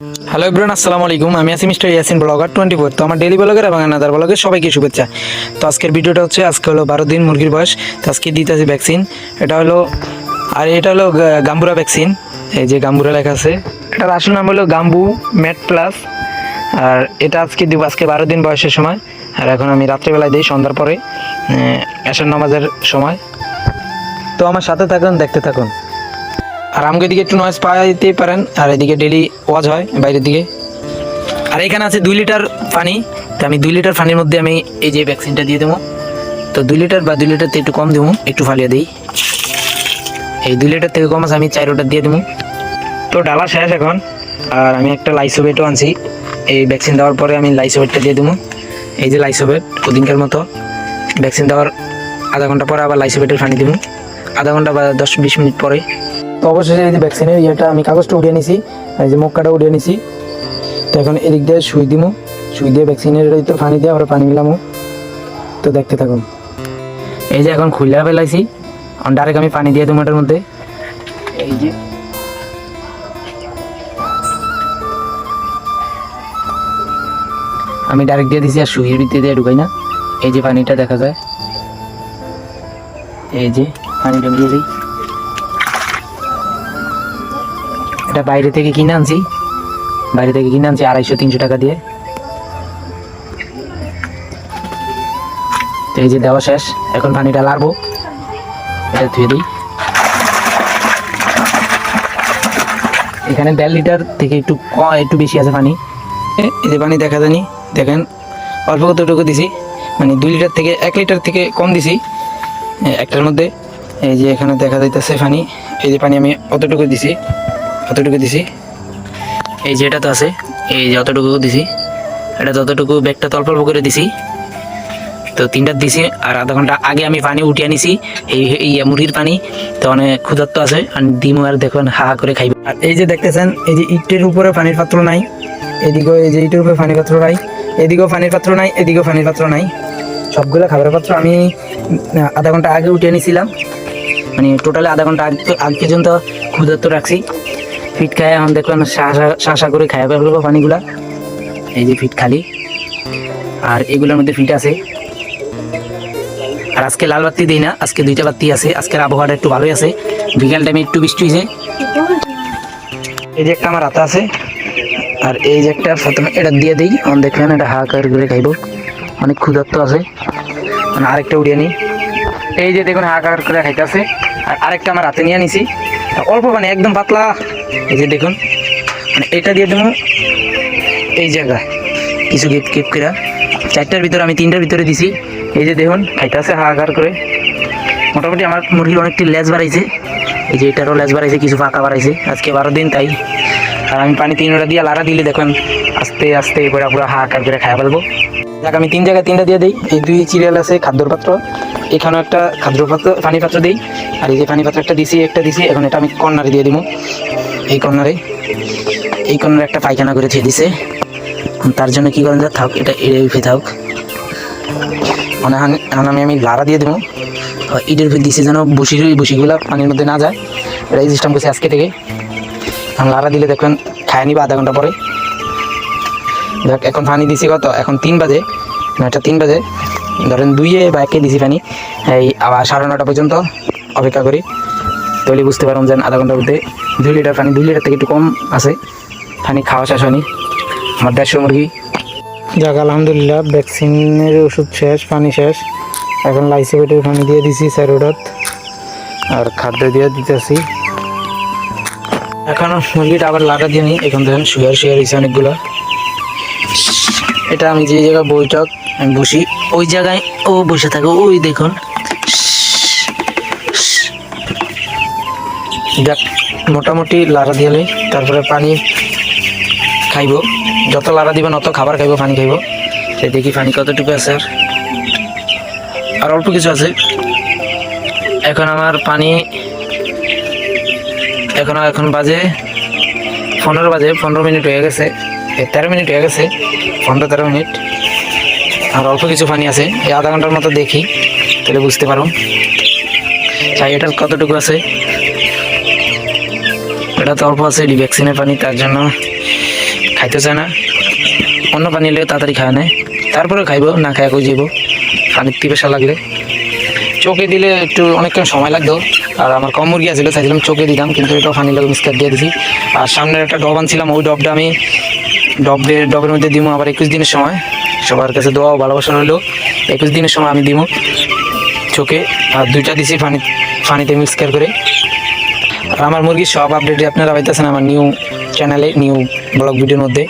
Hello everyone, আসসালামু আলাইকুম। আমি আছি মিস্টার ইয়াসিন ব্লগার 24। তো আমার ডেইলি ব্লগার এবং আনাদার ব্লগের সবাইকে শুভেচ্ছা। তো আজকের ভিডিওটা হচ্ছে, আজকে হলো 12 দিন মুরগির বয়স। তো আজকে দিতেছি ভ্যাকসিন। এটা হলো গাম্বুরা ভ্যাকসিন। এই যে গাম্বুরা লেখা আছে। এটার আসল নাম হলো গাম্বু ম্যাট প্লাস। আর এটা আজকে দিব, আজকে 12 দিন বয়সের সময়। আর এখন আমি রাত্রেবেলায় দিই, সন্ধ্যার পরে এশার নামাজের সময়। তো আমার সাথে থাকুন, দেখতে থাকুন। আর আমাকে এদিকে একটু নয়েজ পাইতে পারেন। আর এদিকে ডেলি ওয়াজ হয় বাইরের দিকে। আর এখানে আছে 2 লিটার পানি। তো আমি 2 লিটার পানির মধ্যে আমি এই যে ভ্যাকসিনটা দিয়ে দেবো। তো 2 লিটার বা 2 লিটার থেকে একটু কম দেবো, একটু ফালিয়ে দিই। এই 2 লিটার থেকে কম আছে, আমি 4 লিটার দিয়ে দেবো। তো ডালা শেষ এখন। আর আমি একটা লাইসোভেটও আনছি। এই ভ্যাকসিন দেওয়ার পরে আমি লাইসোভেটটা দিয়ে দেবো। এই যে লাইসোভেট ওদিনকার মতো। ভ্যাকসিন দেওয়ার আধা ঘন্টা পরে আবার লাইসোভেটের পানি দেবো, আধা ঘন্টা বা 10-20 মিনিট পরে। তো অবশেষে এই যে ভ্যাকসিনের ইয়েটা আমি কাগজটা উঠিয়ে নিছি, এই যে মক্কাটা উঠিয়ে নিছি। তো এখন এদিক দিয়ে সুই দিব, সুই দিয়ে ভ্যাকসিনের ভিতর পানি দিয়ে আমরা পানি মিলামো। তো দেখতে থাকুন। এই যে এখন খুলে ফেলাইছি, ডাইরেক্ট আমি পানি দিয়ে দেবো এটার মধ্যে। এই যে আমি ডাইরেক্ট দিয়ে দিছি, আর সুইয়ের ভিতরে দিয়ে ঢুকাই না। এই যে পানিটা দেখা যায়, এই যে পানিটা দিয়ে দিই। এটা বাইরে থেকে কিনে আনছি, 250-300 টাকা দিয়ে। তো এই যে দেওয়া শেষ, এখন পানিটা লাড়বো, এটা ধুয়ে দিই। এখানে 1.5 লিটার থেকে একটু বেশি আছে পানি। এই যে পানি দেখা জানি, দেখেন অল্প কতটুকু দিছি, মানে 2 লিটার থেকে 1 লিটার থেকে কম দিছি একটার মধ্যে। এই যে এখানে দেখা যাইতেছে পানি, এই যে পানি আমি অতটুকু দিছি। এই যে এটা তো আছে, এই যে অতটুকু দিছি, এটা ততটুকু ব্যাগটা অল্প অল্প করে দিছি। তো 3টা দিছি। আর আধা ঘন্টা আগে আমি পানি উঠিয়ে নিছি, এই মুরগির পানি। তো অনেক ক্ষুধার্ত আছে, আর ডিমও আর দেখুন হা হা করে খাইবে। আর এই যে দেখতেছেন, এই যে ইটের উপরে পানির পাত্র নাই, এদিকেও এই যে ইটের উপরে পানির পাত্র নাই, এদিকেও পানির পাত্র নাই, এদিকেও পানির পাত্র নাই। সবগুলো খাবারের পাত্র আমি আধা ঘন্টা আগে উঠিয়ে নিছিলাম, মানে টোটালি আধা ঘন্টা আগে পর্যন্ত ক্ষুধার্ত রাখছি। ফিট খায় এখন দেখলাম শাঁসা করে খাইয়া ফেলবো পানিগুলা। এই যে ফিট খালি, আর এগুলোর মধ্যে ফিট আছে। আর আজকে লাল বাতি দিই না, আজকে 2টা বাতি আছে। আজকের আবহাওয়াটা একটু ভালোই আছে, বিকাল টাইমে একটু বৃষ্টি হয়েছে। এই যে একটা আমার হাতে আছে, আর এই যে একটা প্রথমে এটা দিয়ে দিই। এখন দেখলেন এটা হাহাকার করে খাইব, অনেক ক্ষুধার্ত আছে। মানে আরেকটা উড়িয়ে নিই, এই যে দেখুন হাহাকার করে খাইতেছে। আর আরেকটা আমার হাতে নিয়ে নিছি, অল্প মানে একদম পাতলা। এই যে দেখুন, মানে এটা দিয়ে দেবো এই জায়গায় কিছু গিপ করে। 4টার ভিতরে আমি 3টার ভিতরে দিছি। এই যে দেখুন খাইতেছে হাহাকার করে। মোটামুটি আমার মুরগির অনেকটি লেজ বাড়াইছে, এই যে এটারও লেজ বাড়াইছে, কিছু ফাঁকা বাড়াইছে। আজকে 12 দিন তাই। আর আমি পানি 3টা দিয়ে লাড়া দিলে দেখুন আস্তে আস্তে পুরো হাহাকার করে খাইয়া ফেলবো। দেখ আমি 3 জায়গায় 3টা দিয়ে দিই। এই 2 সিরিয়াল আছে খাদ্যর পাত্র, এখানেও একটা খাদ্য পাত্র পানি পাত্র দিই। আর এই যে পানি পাত্র একটা দিছি। এখন এটা আমি কর্নারে দিয়ে দিব। এই কর্নারে একটা পায়খানা করে দিয়ে দিছে। তার জন্য কি করেন, থাক এটা এড়ে থাক। মানে এখন আমি লাড়া দিয়ে দেবো। ইটের উপর দিছি যেন বসিগুলা পানির মধ্যে না যায়, এটা এই সিস্টেম করছি আজকে থেকে। এখন লাড়া দিলে দেখবেন খায় নিবা আধা ঘন্টা পরে। দেখ এখন পানি দিছি কত, এখন 3 বাজে, না এটা 3 বাজে, ধরেন 2 বা 1 দিছি পানি। এই আবার 9:30 পর্যন্ত অপেক্ষা করি, তাহলে বুঝতে পারলাম যে আধা ঘন্টার মধ্যে 2 লিটার পানি, 2 লিটার থেকে একটু কম আছে পানি খাওয়া শেষ হয়নি আমার 150 মুরগি। যাক আলহামদুলিল্লাহ, ভ্যাকসিনের ওষুধ শেষ, পানি শেষ। এখন লাইসোভেটের পানি দিয়ে দিছি 4 লিটার, আর খাদ্য দিয়ে দিতেছি। এখন মুরগিটা আবার লাড়া দিয়ে নিই। এখন দেখেন শুয়ার হয়েছে অনেকগুলো। এটা আমি যে জায়গায় বৈঠক আমি বসি, ওই জায়গায় ও বসে থাকে। ওই দেখুন, দেখ মোটামুটি লাড়া দিয়ে নেই, তারপরে পানি খাইব। যত লাড়া দিবেন অত খাবার খাইব, পানি খাইব। দেখি পানি কতটুকু আছে, আর অল্প কিছু আছে। এখন আমার পানি এখন বাজে 15 মিনিট হয়ে গেছে, 13 মিনিট হয়ে গেছে, 15-13 মিনিট। আর অল্প কিছু পানি আছে, এই আধা ঘন্টার মতো দেখি, তাহলে বুঝতে পারো চাই এটার কতটুকু আছে। এটা তো অল্প আছে, ভ্যাকসিনের পানি, তার জন্য খাইতে চায় না, অন্য পানি এলে তাড়াতাড়ি খায় না, তারপরে খাইব, না খায় কই যাইব পানির পিপাসা লাগলে। চোখে দিলে একটু অনেকক্ষণ সময় লাগতো, আর আমার কম মুরগি আছিল, চাইছিলাম চোখে দিতাম, কিন্তু এটাও পানি লাগে মিক্সকার দিয়ে দিছি। আর সামনের একটা ডব আনছিলাম, ওই ডবটা আমি ডবের মধ্যে দিব আবার 21 দিনের সময়। সবার কাছে দোয়া ও ভালোবাসা রইলো, 21 দিনের সময় আমি দিব চোখে। আর 2টা দিছি পানিতে মিক্সকার করে। আর আমার মুরগির সব আপডেট আপনারা পাইতেছেন আমার নিউ চ্যানেলে, নিউ ব্লগ ভিডিওর মধ্যে।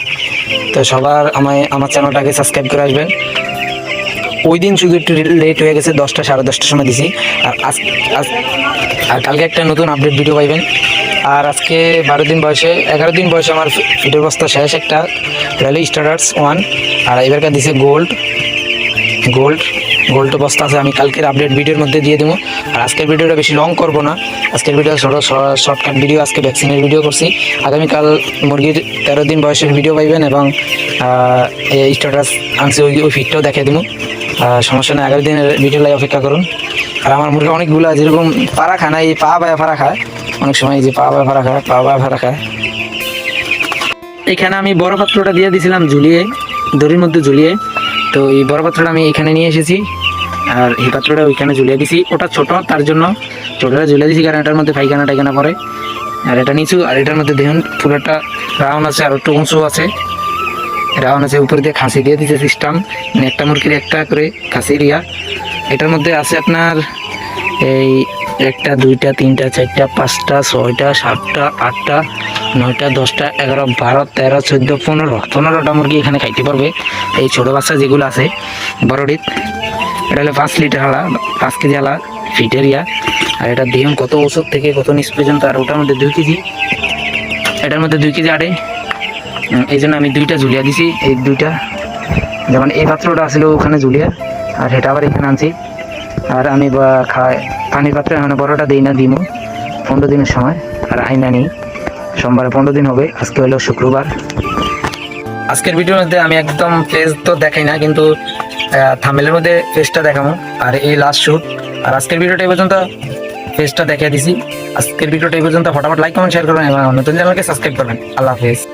তো সবার আমার চ্যানেলটাকে সাবস্ক্রাইব করে আসবেন। ওই দিন শুধু একটু লেট হয়ে গেছে, 10টা সাড়ে 10টার সময় দিছি। আর কালকে একটা নতুন আপডেট ভিডিও পাইবেন। আর আজকে 11 দিন বয়সে আমার ফিটের বস্তা শেষ একটা, তাহলে স্টার্টার্স 1। আর এবারকার দিছে গোল্ড বস্তা আছে, আমি কালকের আপডেট ভিডিওর মধ্যে দিয়ে দেবো। আর আজকের ভিডিওটা বেশি লং করব না, আজকের ভিডিও শর্টকাট ভিডিও। আজকে ভ্যাকসিনের ভিডিও করছি, আগামীকাল মুরগির 13 দিন বয়সের ভিডিও পাইবেন, এবং স্টার্টাস আনছি ওই ফিটটাও দেখে দেবো। সমস্যা নেই, 11 দিনের ভিডিও লাগে অপেক্ষা করুন। আর আমার মুরগি অনেকগুলো যেরকম পাড়া খায় না, এই পা বায়া পাড়া খায় অনেক সময়, এই যে পা বায়া পাড়া খায়। এখানে আমি বড় পাত্রটা দিয়ে দিয়েছিলাম ঝুলিয়ে, দড়ির মধ্যে ঝুলিয়ে। তো এই বড় পাত্রটা আমি এখানে নিয়ে এসেছি, আর এই পাত্রটা ওইখানে ঝুলিয়ে দিছি। ওটা ছোট, তার জন্য ছোটটা ঝুলিয়ে দিছি, কারণ এটার মধ্যে টাইখানা পড়ে। আর এটা নিচু, আর এটার মধ্যে দেখুন পুরোটা রাউন্ড আছে, আর একটু উঁচু আছে, রাউন্ড আছে। উপর দিয়ে খাসি দিয়ে দিচ্ছে সিস্টেম, মানে একটা মুরগির একটা করে খাসি দিয়া। এটার মধ্যে আছে আপনার এই 1টা 2টা 3টা 4টা 5টা 6টা 7টা 8টা 9টা 10টা 11 12 13 14 15টা মুরগি এখানে খাইতে পারবে। এই ছোট বাচ্চা যেগুলো আছে বড়ডিত, এটা হলো 5 লিটার হালা, 5 কেজি হালা ফিটের ইয়া। আর এটা দেখুন কত ওষুধ থেকে কত নিচ পর্যন্ত। আর ওটার মধ্যে 2 কেজি, এটার মধ্যে 2 কেজি আটে। এই জন্য আমি 2টা ঝুলিয়া দিছি, এই 2টা, যেমন এই পাত্রটা আসলে ওখানে ঝুলিয়া, আর সেটা আবার এখানে আনছি। আর আমি পানির পাত্রে এখন বড়টা দিই না, দিমো 15 দিনের সময়। আর আইনা নিই সোমবারে 15 দিন হবে, আজকে হলো শুক্রবার। আজকের ভিডিওর মধ্যে আমি একদম ফেস তো দেখাই না, কিন্তু থাম্বনেলের মধ্যে ফেসটা দেখাবো। আর এই লাস্ট শুট। আর আজকের ভিডিওটা এই পর্যন্ত, ফেসটা দেখিয়ে দিছি। আজকের ভিডিওটা এই পর্যন্ত। ফটাফট লাইক কমেন্ট শেয়ার করবেন এবং নতুন চ্যানেলকে সাবস্ক্রাইব করবেন। আল্লাহ হাফেজ।